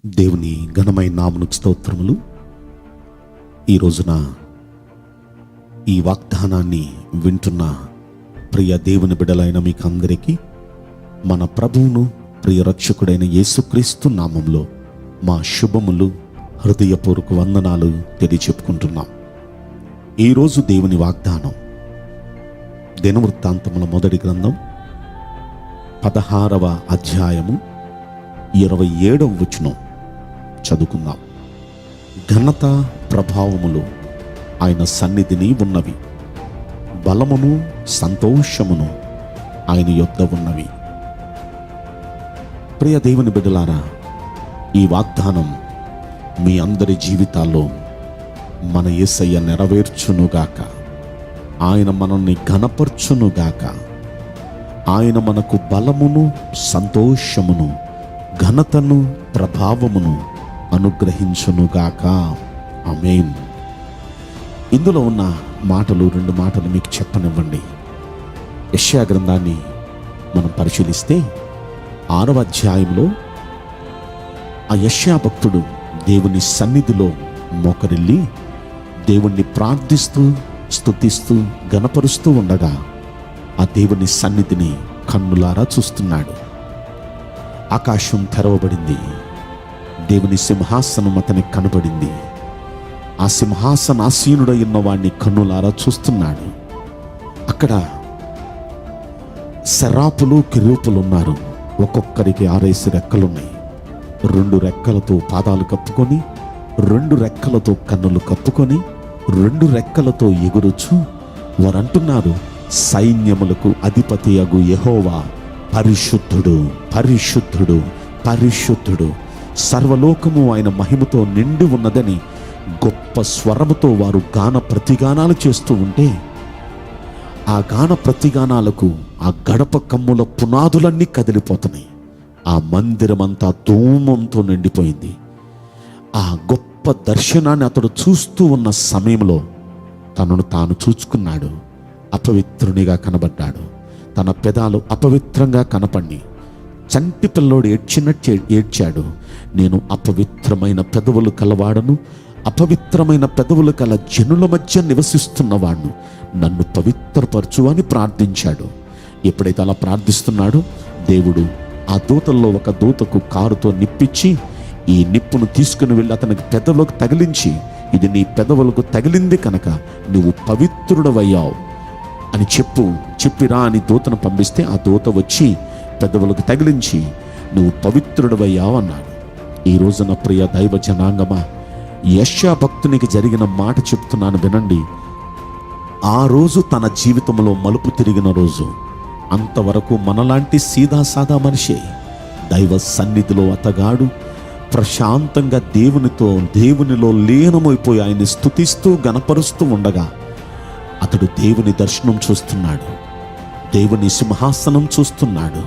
దేవుని ఘనమైన నామమునకు స్తోత్రములు. ఈ రోజున ఈ వాగ్దానాన్ని వింటున్న ప్రియ దేవుని బిడ్డలైన మీకు అందరికీ మన ప్రభువును ప్రియ రక్షకుడైన యేసుక్రీస్తు నామములో మా శుభములు, హృదయపూర్వక వందనాలు తెలియచెప్పుకుంటున్నాం. ఈరోజు దేవుని వాగ్దానం దినవృత్తాంతముల మొదటి గ్రంథం 16వ అధ్యాయము 27వ వచనం చదువుకుందాం. ఘనత ప్రభావములు ఆయన సన్నిధిని ఉన్నవి, బలమును సంతోషమును ఆయన యొద్ద ఉన్నవి. ప్రియ దేవుని బిడ్డలారా, ఈ వాగ్దానం మీ అందరి జీవితాల్లో మన యేసయ్య నెరవేర్చునుగాక. ఆయన మనల్ని ఘనపర్చునుగాక. ఆయన మనకు బలమును సంతోషమును ఘనతను ప్రభావమును అనుగ్రహించునుగాక. ఆమేన్. ఇందులో ఉన్న మాటలు, 2 మాటలు మీకు చెప్పనివ్వండి. యెషయా గ్రంథాన్ని మనం పరిశీలిస్తే 6వ అధ్యాయంలో ఆ యెషయా భక్తుడు దేవుని సన్నిధిలో మోకరిల్లి దేవుణ్ణి ప్రార్థిస్తూ, స్తుతిస్తూ, ఘనపరుస్తూ ఉండగా ఆ దేవుని సన్నిధిని కన్నులారా చూస్తున్నాడు. ఆకాశం తెరవబడింది, దేవుని సింహాసనం అతనికి కనబడింది. ఆ సింహాసనాసీనుడై ఉన్న వాడిని కన్నులారా చూస్తున్నాడు. అక్కడ సెరాపులు, కెరూపులు ఉన్నారు. ఒక్కొక్కరికి 6 రెక్కలున్నాయి. 2 రెక్కలతో పాదాలు కప్పుకొని, 2 రెక్కలతో కన్నులు కప్పుకొని, 2 రెక్కలతో ఎగురుచు వారు అంటున్నారు, సైన్యములకు అధిపతియగు యెహోవా పరిశుద్ధుడు, పరిశుద్ధుడు, పరిశుద్ధుడు, సర్వలోకము ఆయన మహిమతో నిండి ఉన్నదని గొప్ప స్వరముతో వారు గాన ప్రతిగానాలు చేస్తూ ఉంటే, ఆ గాన ప్రతిగానాలకు ఆ గడప కమ్ముల పునాదులన్నీ కదిలిపోతున్నాయి. ఆ మందిరమంతా ధూమంతో నిండిపోయింది. ఆ గొప్ప దర్శనాన్ని అతడు చూస్తూ ఉన్న సమయంలో తనను తాను చూచుకున్నాడు. అపవిత్రునిగా కనబడ్డాడు. తన పెదాలు అపవిత్రంగా కనపడి చంటి పిల్లోడు ఏడ్చినట్టు ఏడ్చాడు. నేను అపవిత్రమైన పెదవులు కలవాడను, అపవిత్రమైన పెదవులు కల జనుల మధ్య నివసిస్తున్నవాడును, నన్ను పవిత్రపరచు అని ప్రార్థించాడు. ఎప్పుడైతే అలా ప్రార్థిస్తున్నాడో దేవుడు ఆ దూతల్లో ఒక దూతకు కారుతో నిప్పించి, ఈ నిప్పును తీసుకుని వెళ్ళి అతనికి పెదవులకు తగిలించి, ఇది నీ పెదవులకు తగిలింది కనుక నువ్వు పవిత్రుడవయ్యావు అని చెప్పిరా అని దూతను పంపిస్తే ఆ దూత వచ్చి పెదవులకు తగిలించి నువ్వు పవిత్రుడవయ్యావు అన్నాడు. ఈ రోజున ప్రియ దైవ జనాంగమా, యెషయా భక్తునికి జరిగిన మాట చెప్తున్నాను వినండి. ఆ రోజు తన జీవితంలో మలుపు తిరిగిన రోజు. అంతవరకు మనలాంటి సీదాసాదా మనిషే. దైవ సన్నిధిలో అతగాడు ప్రశాంతంగా దేవునిలో లీనమైపోయి ఆయన్ని స్తుతిస్తూ గణపరుస్తూ ఉండగా అతడు దేవుని దర్శనం చూస్తున్నాడు, దేవుని సింహాసనం చూస్తున్నాడు.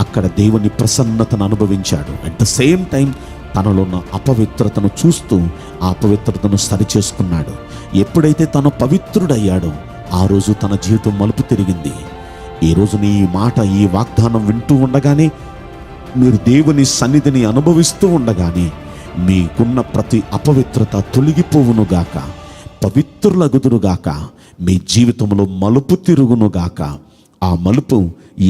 అక్కడ దేవుని ప్రసన్నతను అనుభవించాడు. అట్ ద సేమ్ టైం తనలో ఉన్న అపవిత్రతను చూస్తూ ఆ అపవిత్రతను సరిచేసుకున్నాడు. ఎప్పుడైతే తను పవిత్రుడయ్యాడో ఆ రోజు తన జీవితం మలుపు తిరిగింది. ఈ రోజున ఈ మాట, ఈ వాగ్దానం వింటూ ఉండగానే, మీరు దేవుని సన్నిధిని అనుభవిస్తూ ఉండగానే మీకున్న ప్రతి అపవిత్రత తొలగిపోవునుగాక, పవిత్రులగుదురుగాక, మీ జీవితంలో మలుపు తిరుగునుగాక. ఆ మలుపు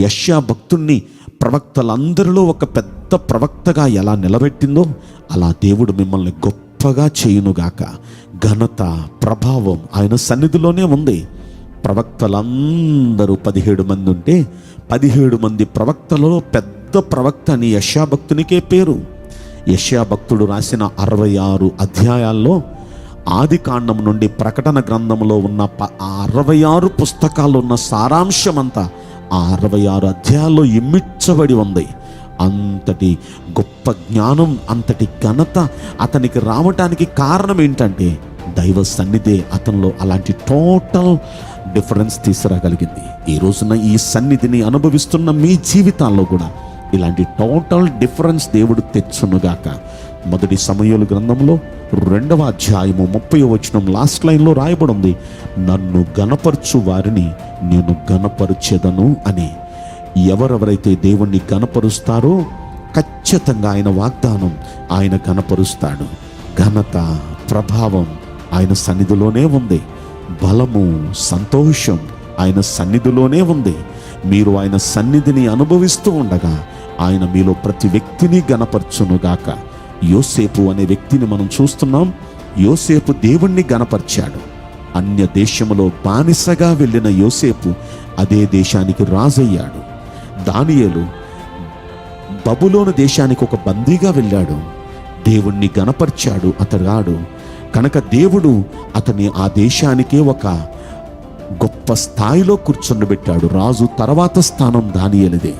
యెషయా భక్తుణ్ణి ప్రవక్తలందరిలో ఒక పెద్ద ప్రవక్తగా ఎలా నిలబెట్టిందో అలా దేవుడు మిమ్మల్ని గొప్పగా చేయునుగాక. ఘనత, ప్రభావం ఆయన సన్నిధిలోనే ఉంది. ప్రవక్తలందరూ 17 మంది ఉంటే 17 మంది ప్రవక్తలలో పెద్ద ప్రవక్త అని యెషయా భక్తునికే పేరు. యెషయా భక్తుడు రాసిన 66 అధ్యాయాల్లో ఆది కాండం నుండి ప్రకటన గ్రంథంలో ఉన్న 66 పుస్తకాల్లో ఉన్న సారాంశమంతా ఆ 66 అధ్యాయాల్లో ఇమిడ్చబడి ఉంది. అంతటి గొప్ప జ్ఞానం, అంతటి ఘనత అతనికి రావటానికి కారణం ఏంటంటే దైవ సన్నిధే అతనిలో అలాంటి టోటల్ డిఫరెన్స్ తీసుకురాగలిగింది. ఈ రోజున ఈ సన్నిధిని అనుభవిస్తున్న మీ జీవితాల్లో కూడా ఇలాంటి టోటల్ డిఫరెన్స్ దేవుడు తెచ్చునుగాక. మొదటి సమూయేలు గ్రంథంలో 2వ అధ్యాయము 30వ వచనం లాస్ట్ లైన్లో రాయబడి ఉంది, నన్ను ఘనపరచు వారిని నేను ఘనపరచెదను అని. ఎవరెవరైతే దేవుణ్ణి ఘనపరుస్తారో ఖచ్చితంగా ఆయన వాగ్దానం ఆయన ఘనపరుస్తాడు. ఘనత, ప్రభావం ఆయన సన్నిధిలోనే ఉంది. బలము, సంతోషం ఆయన సన్నిధిలోనే ఉంది. మీరు ఆయన సన్నిధిని అనుభవిస్తూ ఉండగా ఆయన మీలో ప్రతి వ్యక్తిని ఘనపరచునుగాక. యోసేపు అనే వ్యక్తిని మనం చూస్తున్నాం. యోసేపు దేవుణ్ణి ఘనపరిచాడు. అన్య దేశములో బానిసగా వెళ్ళిన యోసేపు అదే దేశానికి రాజయ్యాడు. దానియేలు బబులోను దేశానికి ఒక బందీగా వెళ్ళాడు. దేవుణ్ణి ఘనపరిచాడు అతగాడు. కనుక దేవుడు అతన్ని ఆ దేశానికే ఒక గొప్ప స్థాయిలో కూర్చుండబెట్టాడు. రాజు తర్వాత స్థానం దానియేలుదే.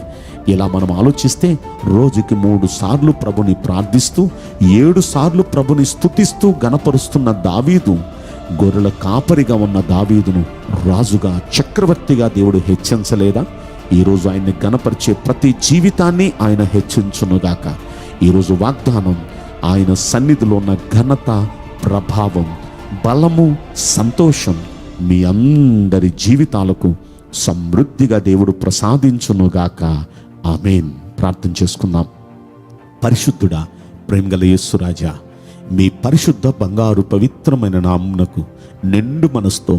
ఇలా మనం ఆలోచిస్తే రోజుకి 3 సార్లు ప్రభుని ప్రార్థిస్తూ 7 సార్లు ప్రభుని స్తుతిస్తూ ఘనపరుస్తున్న దావీదు, గొర్రెల కాపరిగా ఉన్న దావీదును రాజుగా, చక్రవర్తిగా దేవుడు హెచ్చించలేదా? ఈరోజు ఆయన్ని ఘనపరిచే ప్రతి జీవితాన్ని ఆయన హెచ్చించునుగాక. ఈరోజు వాగ్దానం, ఆయన సన్నిధిలో ఉన్న ఘనత, ప్రభావం, బలము, సంతోషం మీ అందరి జీవితాలకు సమృద్ధిగా దేవుడు ప్రసాదించునుగాక. ఆమేన్. ప్రార్థన చేసుకుందాం. పరిశుద్ధుడా, ప్రేమగల యేసురాజా, మీ పరిశుద్ధ బంగారు పవిత్రమైన నామమునకు నిండు మనసుతో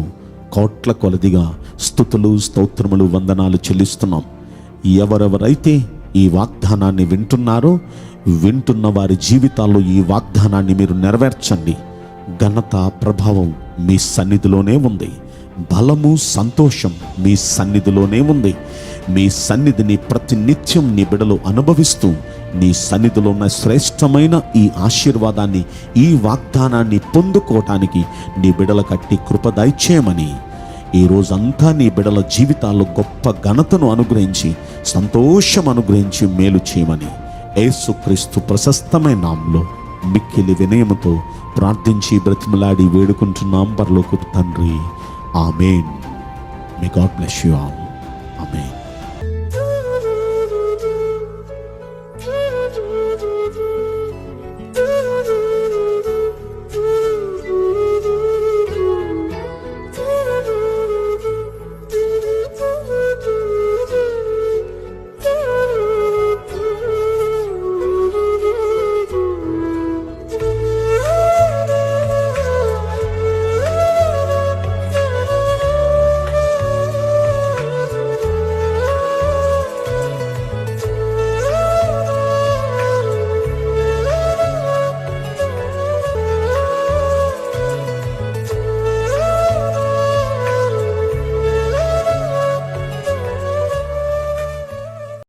కోట్ల కొలదిగా స్తుతులు, స్తోత్రములు, వందనాలు చెల్లిస్తున్నాం. ఎవరెవరైతే ఈ వాగ్దానాన్ని వింటున్నారో, వింటున్న వారి జీవితాల్లో ఈ వాగ్దానాన్ని మీరు నెరవేర్చండి. ఘనత, ప్రభావం మీ సన్నిధిలోనే ఉంది. బలము, సంతోషం మీ సన్నిధిలోనే ఉంది. మీ సన్నిధిని ప్రతి నిత్యం నీ బిడ్డలు అనుభవిస్తూ నీ సన్నిధిలో ఉన్న శ్రేష్టమైన ఈ ఆశీర్వాదాన్ని, ఈ వాగ్దానాన్ని పొందుకోవటానికి నీ బిడ్డల కట్టి కృప దయచేయమని, ఈ రోజంతా నీ బిడ్డల జీవితాల్లో గొప్ప ఘనతను అనుగ్రహించి, సంతోషం అనుగ్రహించి మేలు చేయమని యేసుక్రీస్తు ప్రశస్తమైన నామములో మిక్కిలి వినయముతో ప్రార్థించి బ్రతిమలాడి వేడుకుంటున్నాం పరలోకపు తండ్రి. Amen. May God bless you all.